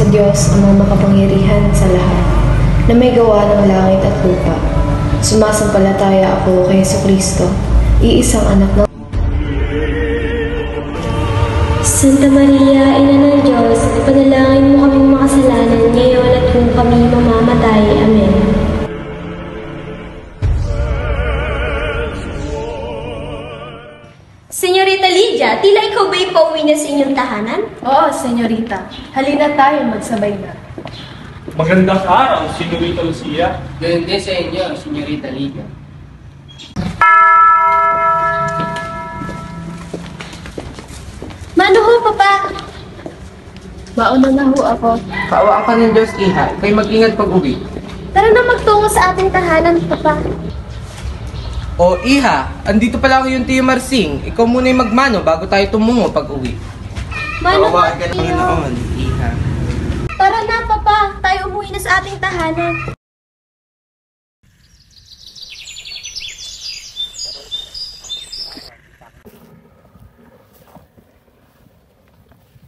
Diyos ang makapangyarihan sa lahat, na may gawa ng langit at lupa. Sumasampalataya ako kay Jesucristo, iisang anak ng Santa Maria, Ina ng Diyos, ipanalangin mo kaming makasalanan ngayon at kung kami mamamatay. Amen. Senyorita Lydia, tila ikaw ba'y pauwi na sa inyong tahanan? Oo, senyorita. Halina tayo, magsabay na. Magandang araw, Senyorita Lucia. Ganun din sa inyo, Senyorita Lydia. Mano ho, Papa? Mauna na ho ako. Kaawaan ka ng Diyos, Iha. Ika'y mag-ingat pag-uwi. Tara na magtungo sa ating tahanan, Papa. O, Iha, andito pala yung Tiyo Marsing. Ikaw muna yung magmano bago tayo tumungo pag-uwi. Mano ho, Kaawaan ka ng Tiyo. Panginoon, Iha. Tara na, Papa. Tayo umuwi na sa ating tahanan.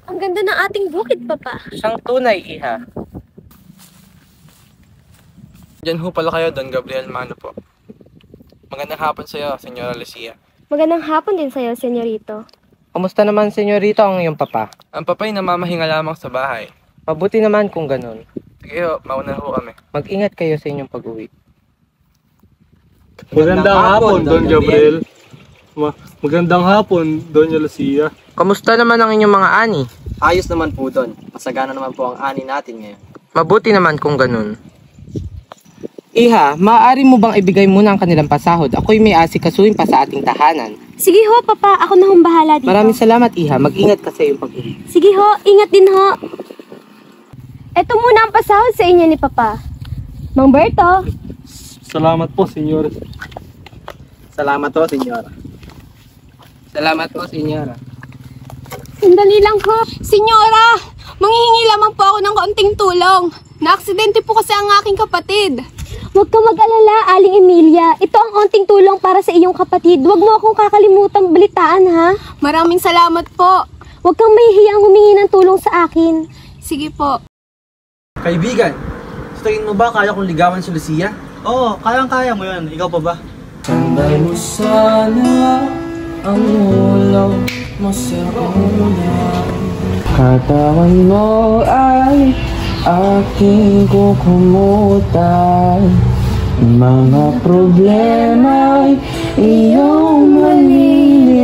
Ang ganda ng ating bukid, Papa. Siyang tunay, Iha. Diyan ho pala kayo, Don Gabriel Mano po. Magandang hapon sa iyo, Senyora Lucia. Magandang hapon din sa'yo, senyorito. Kamusta naman, Senyorito, ang iyong papa? Ang papay namamahinga lamang sa bahay. Mabuti naman kung ganun. Sige ho, mauna ho kami. Mag-ingat kayo sa inyong pag-uwi. Magandang hapon, Don Gabriel. Magandang hapon, Doña Lucia. Kamusta naman ang inyong mga ani? Ayos naman po doon. Masagana naman po ang ani natin ngayon. Mabuti naman kung ganun. Iha, maaari mo bang ibigay muna ang kanilang pasahod? Ako'y may asikasuhin pa sa ating tahanan. Sige ho, Papa. Ako na hong bahala dito. Maraming salamat, Iha. Mag-ingat ka sa iyong pag-uwi. Sige ho, ingat din ho. Ito muna ang pasahod sa inyo ni Papa. Mang Berto. Salamat po, Senyor. Salamat po, senyora. Salamat po, Senyora. Sandali lang ho. Senyora, manghihingi lamang po ako ng kaunting tulong. Naaksidente po kasi ang aking kapatid. Huwag kang mag-alala, Aling Emilia. Ito ang onting tulong para sa iyong kapatid. Huwag mo akong kakalimutang balitaan, ha? Maraming salamat po. Huwag kang mahihiyang humingi ng tulong sa akin. Sige po. Kaibigan, sa tingin mo ba kaya kong ligawan si Lucia? Oo, kayang-kaya mo yan. Ikaw pa ba? Sanday mo sana ang ulaw mo sa una. Katawan mo ay aking kukumutan. Mga problema'y iyong malilimutan.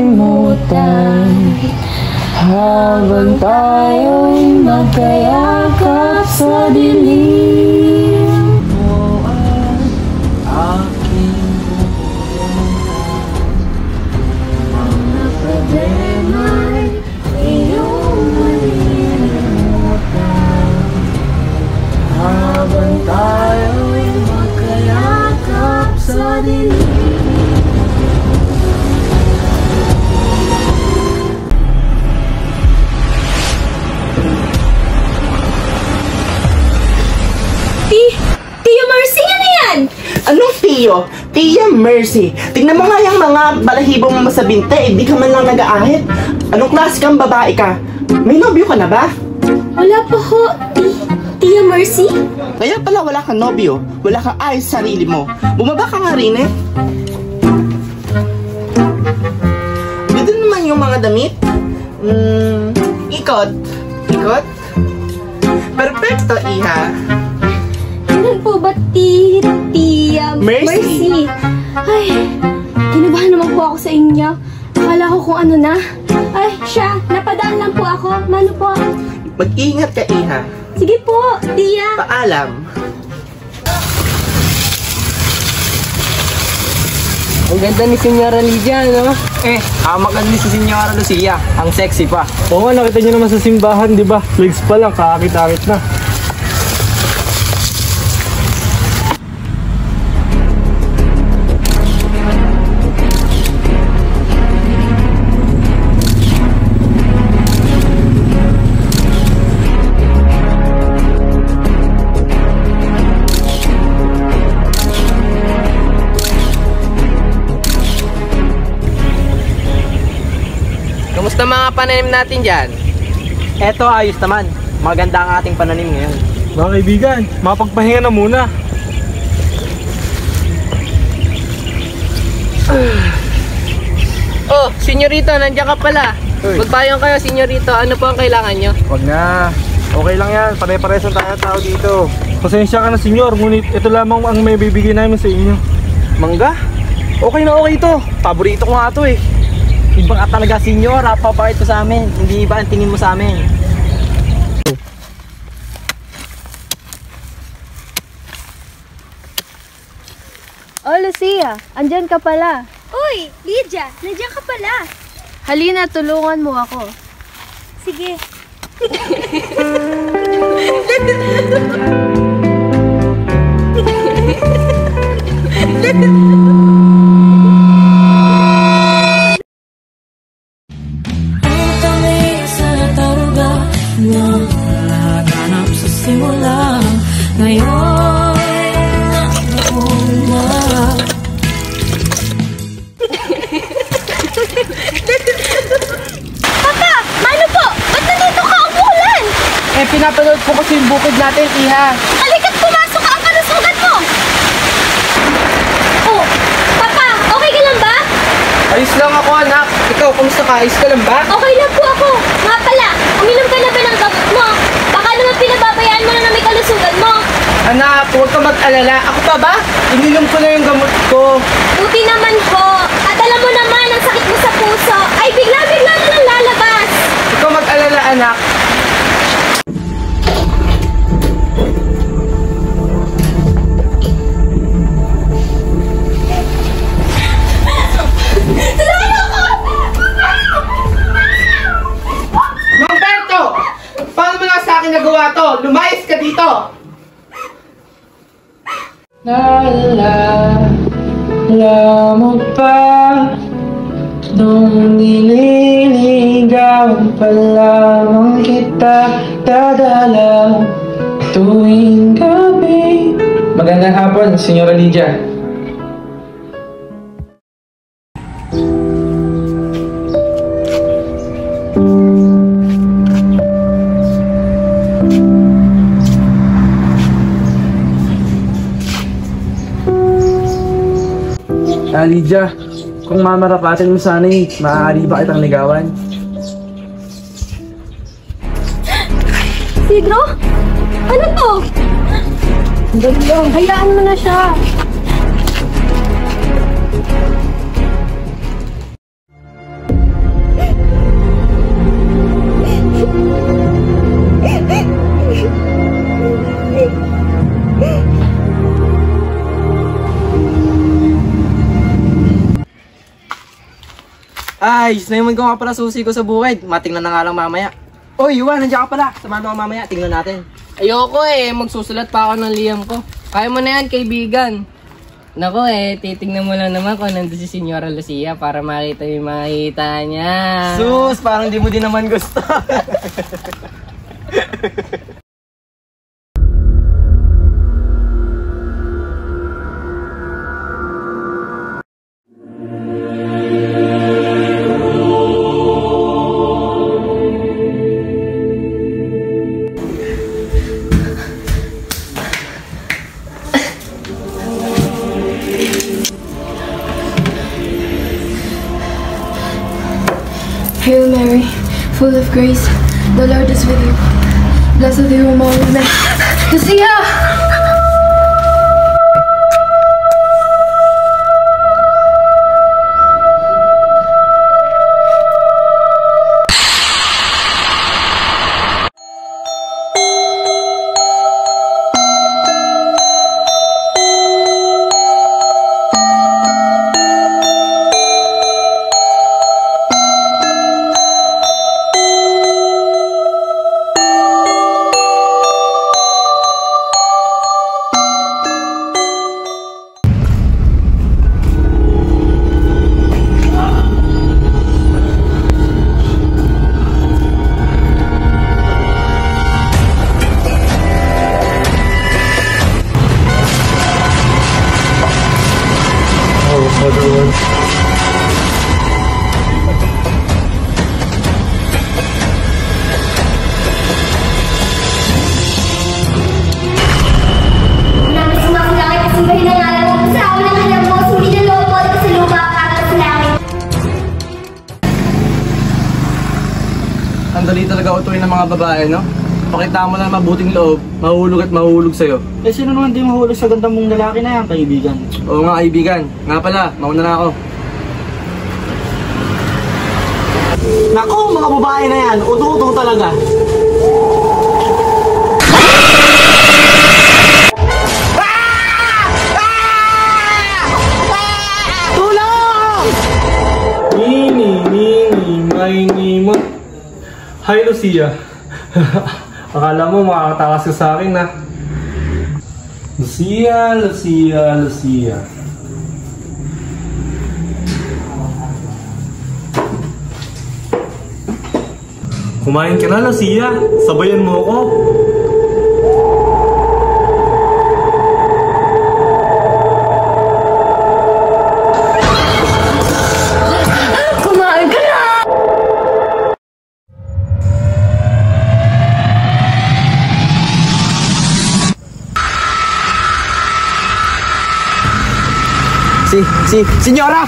Habang tayo'y magkayakap sa dilim mo ay aking kukumutan. Mga problema'y iyong malilimutan. Habang tayo'y magkayakap sa dilim. Tiyo Mercy, ano yan? Anong Tiyo? Tia Mercy. Tingnan mo nga yung mga balahibo mo sa binte, di ka man lang nag-aahit. Anong klase kang babae ka? May nobyo ka na ba? Wala po ho, Tiyo Mercy. Kaya pala wala kang nobyo, wala kang ayos sa sarili mo. Bumaba ka nga rin eh. Ganda naman yung mga damit. Ikot. Ikot. Perfecto, Iha. Ganun po ba, Tia Mercy? Ay, kinabahan naman po ako sa inyo. Akala ko kung ano na. Ay, siya, napadaan lang po ako. Mano po? Mag-ingat ka, Iha. Sige po, Tia. Paalam. Ang ganda ni Senyora Lydia, no? Maganda si Senyora Lucia. Ang sexy pa. Oo nga, nakita nyo naman sa simbahan, di ba? Legs pa lang, kakakit-akit na. Kamusta mga pananim natin dyan? Eto, ayos naman. maganda ang ating pananim ngayon. Mga kaibigan, mapagpahinga na muna. Oh, senyorito, nandiyan ka pala. Magpayong kayo, senyorito. Ano po ang kailangan nyo? Wag na. Okay lang yan. Pare-pares ang tayo tao dito. Pasensya ka na, senyor. Ngunit ito lamang ang may bibigay namin sa inyo. Mangga? Okay na okay ito. Paborito ko nga ito eh. Iba ka talaga, senyor. Papapakit ko sa amin. Hindi iba ang tingin mo sa amin. Oh, Lucia, andyan ka pala. Uy, Lydia, nandiyan ka pala. Halina, tulungan mo ako. Sige. Naganap sa simula ngayon na Papa, mano po? Ba't nandito ka umuulan? Eh, pinapanood ko kasi yung bukid natin, Iha. Halika't pumasok ka ang kalusugan mo! Oh, Papa, okay ka lang ba? Ayos lang ako, anak. Ikaw, kumusta ka? Ayos ka lang ba? Okay lang po ako. Nga pala, uminom ka na ba ng gamot mo? Baka naman pinababayaan mo na may kalusugan mo. Anak, huwag ka mag-alala. Ako pa ba? Ininom ko na yung gamot ko. Buti naman po. At alam mo naman, ang sakit mo sa puso ay bigla-bigla na lang lalabas. Huwag ka mag-alala, anak. Mang Berto! Paano mo na sa akin nagawa to? Lumayas ka dito! La mo pa nung nililigawan pa lamang kita dadala tuwing gabi. Magandang hapon, Senyora Lydia. Lydia, kung mamarapatin mo sana eh, maaari ba kitang ligawan? Sidro? Ano to? Dali lang, hayaan mo na siya. Ay, naman ko nga pala susi ko sa bukid. Matingnan na nga lang mamaya. Oy, Yuan, nandiyan ka pala. Samahan mo mamaya, tingnan natin. Ayoko eh, magsusulat pa ako ng liham ko. Kaya mo na yan, kaibigan. Nako eh, titignan mo lang naman kung nandun si Senyora Lucia para makita yung makita niya. Sus, parang di mo din naman gusto. Hail Mary, full of grace, the Lord is with you. Blessed are you among women. Lucia! ng mga babae, no? Pakita mo lang mabuting loob, mahulog at mahulog sa'yo. Eh, sino naman di mahulog sa ganda mong lalaki na yan, kaibigan? Oo nga, kaibigan. Nga pala, mauna na ako. Naku, mga babae na yan, uto-uto talaga. Maingimot. Hi, Lucia. Akala mo makakatakas ka sa akin, ha? Lucia, Lucia, Lucia. Kumain ka na, Lucia. Sabayan mo ako. Senyora!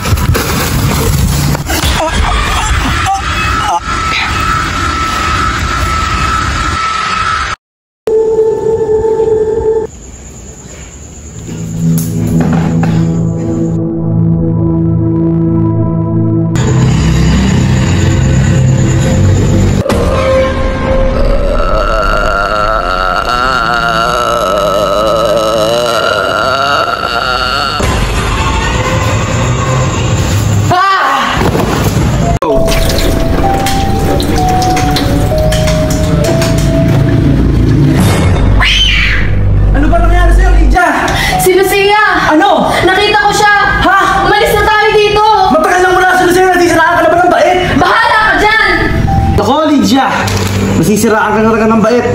Masisiraan ka talaga ng bait.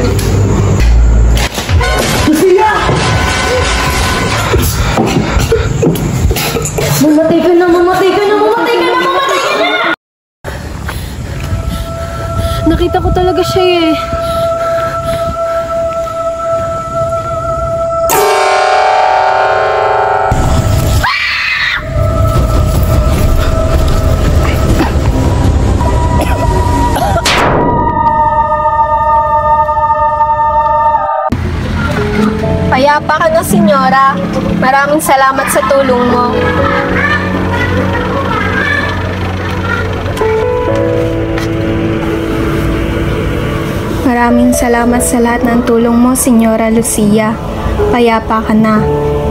Lucia! Mamatay ka na, mamatay ka na, mamatay ka na, mamatay ka na! Nakita ko talaga siya eh. Payapa ka na, senyora. Maraming salamat sa tulong mo. Maraming salamat sa lahat ng tulong mo, Senyora Lucia. Payapa ka na.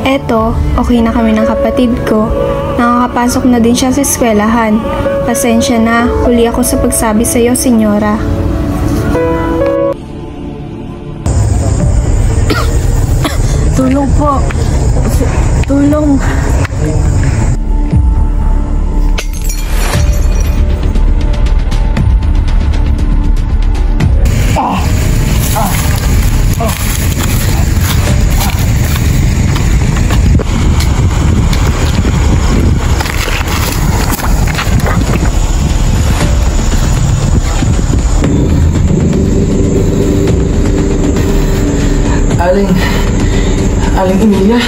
Eto, okay na kami ng kapatid ko. Nakakapasok na din siya sa eskwelahan. Pasensya na, huli ako sa pagsabi sa'yo, Senyora. Tulong po. Tulong. Aling Emilia?